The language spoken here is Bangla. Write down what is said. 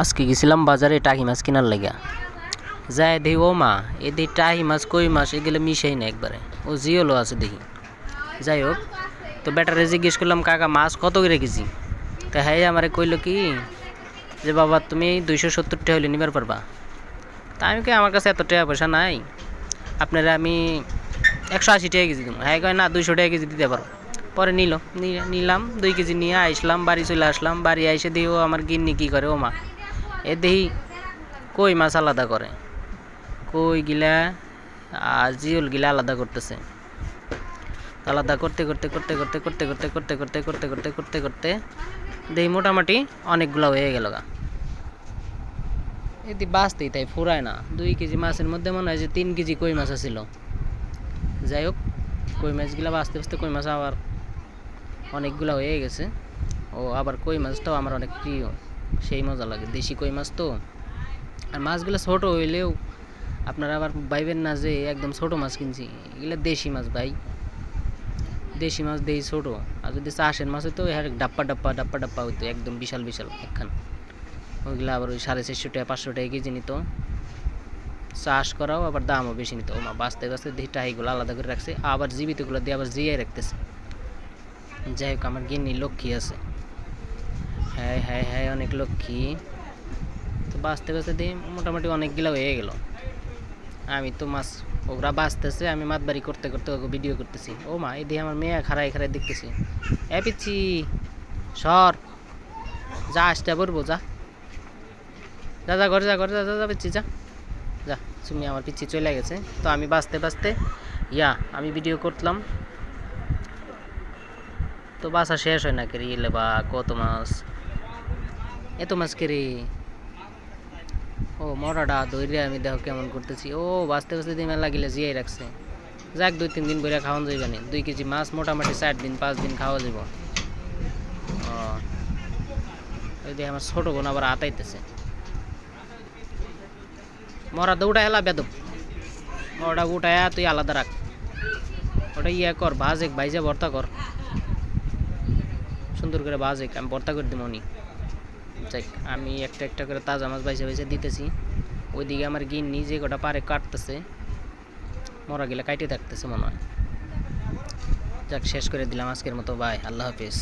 আজকে গেছিলাম বাজারে টাকি মাছ কেনার লাগা। যাই দেখি ও মা এদি টাকি মাছ কই মাছ এগুলো মিশাই না একবারে, ও জিওলো আছে দেখি। যাই হোক, তো বেটারে জিজ্ঞেস করলাম কাকা মাছ কত করে কেজি। তো হ্যাঁ আমারে কইল কি যে বাবা তুমি 270 টাকা হলে নিবার পারবা। তা আমি কি আমার কাছে এত টাকা পয়সা নাই, আপনারা আমি 180 টাকা কেজি দেবো। হ্যাঁ কয় না 200 টাকা কেজি দিতে পারো। পরে নিলাম 2 কেজি নিয়ে আসলাম, বাড়ি চলে আসলাম। বাড়ি এসে দিও আমার গিন্নি কী করে ও মা এ দেখি কই মাছ আলাদা করে, কই গিলা আর জিওল গিলা আলাদা করতেছে। আলাদা করতে করতে করতে করতে করতে করতে করতে করতে করতে করতে করতে করতে দেখি মোটামুটি অনেকগুলো হয়ে গেল গা। এদি বাঁচতেই তাই ফুরায় না। 2 কেজি মাছের মধ্যে মনে হয় যে 3 কেজি কই মাছ ছিল। যাই হোক, কই মাছগুলো বাঁচতে বাঁচতে কই মাছ আবার অনেকগুলো হয়ে গেছে। ও আবার কই মাছটাও আমার অনেক প্রিয়, সেই মজা লাগে। দেশি কই মাছ তো, আর মাছগুলো ছোট হইলেও আপনারা আবার ভাইবেন না যে একদম ছোট মাছ কিনছি, এগুলো দেশি মাছ ভাই। দেশি মাছ দেই ছোট, আর যদি চাষের মাছ হইতো এর ডাপ্পা ডাপ্পা ডাপ্পা ডাপ্পা হইতো, একদম বিশাল বিশাল একখান। ওইগুলো আবার ওই 450 টাকা 500 টাকা কেজি নিত। চাষ করাও আবার দামও বেশি নিত। ও মা বাঁচতে বাঁচতে দেখি টাইগুলো আলাদা করে রাখছে, আবার জীবিতগুলো দিয়ে আবার জিয়াই রাখতেছে। যাই হোক, আমার গিন্নি লক্ষ্মী আছে। হ্যাঁ হ্যাঁ হ্যাঁ অনেক লক্ষ্মী। তো বাঁচতে বাঁচতে দিই মোটামুটি অনেকগুলো হয়ে গেল। আমি তো মাছ ওরা বাঁচতেছে, আমি মাতবাড়ি করতে করতে ওকে ভিডিও করতেছি। ও মা এই দিয়ে আমার মেয়ে খাড়াই খাড়াই দেখতেছি। এ পিচ্ছি সর, যা আসতে বলবো, যা যা যা ঘরে যা ঘরে যা যা পিচ্ছি যা যা। তুমি আমার পিচ্ছি চলে গেছে। তো আমি বাঁচতে বাঁচতে আমি ভিডিও করলাম। তো বাসা শেষ হয় না কেরে ইলে বা কত মাছ, এত মাছ কেরে। ও মরাটা দৈরে আমি দেখো কেমন করতেছি। ও বাঁচতে বাঁচতে দিয়ে মেলা গেলে জিয়াই রাখছে। যাক 2-3 দিন বইরা খাওয়ান যাইবে না। 2 কেজি মাছ মোটামুটি 4 দিন 5 দিন খাওয়া যাব। ও ওই দিয়ে আমার ছোট বোন আবার আতাইতেছে। মরা দৌড়া এলা বেদব, মরাটা উঠায়া তুই আলাদা রাখ, ওটা কর ভাজেক ভাইজা ভর্তা কর, সুন্দর করে ভাজেক, আমি ভর্তা করে দিব নি। যাক আমি একটা একটা করে তাজা মাছ বাইসে বাইসে দিতেছি। ওইদিকে আমার গিন্নি যে কটা পারে কাটতেছে, মরা গেলে কাইটে থাকতেছে মনে হয়। যাক শেষ করে দিলাম আজকের মতো, বাই, আল্লাহ হাফিজ।